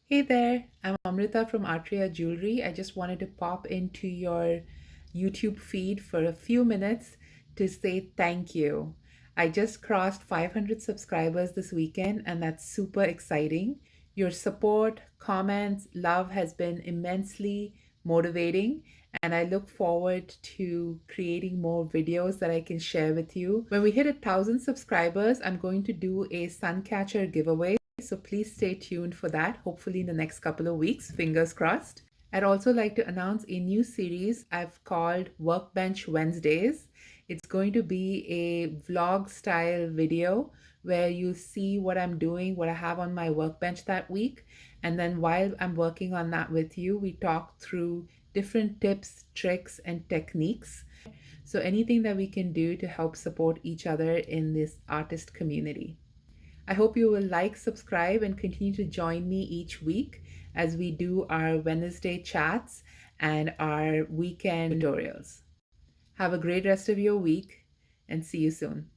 Hey there, I'm Amrita from Atria Jewelry. I just wanted to pop into your YouTube feed for a few minutes to say thank you. I just crossed 500 subscribers this weekend, and that's super exciting. Your support, comments, love has been immensely motivating, and I look forward to creating more videos that I can share with you. When we hit 1,000 subscribers, I'm going to do a Suncatcher giveaway. So please stay tuned for that, hopefully in the next couple of weeks, fingers crossed. I'd also like to announce a new series I've called Workbench Wednesdays. It's going to be a vlog style video where you see what I'm doing, what I have on my workbench that week. And then while I'm working on that with you, we talk through different tips, tricks, and techniques. So anything that we can do to help support each other in this artist community. I hope you will like, subscribe, and continue to join me each week as we do our Wednesday chats and our weekend tutorials. Have a great rest of your week and see you soon.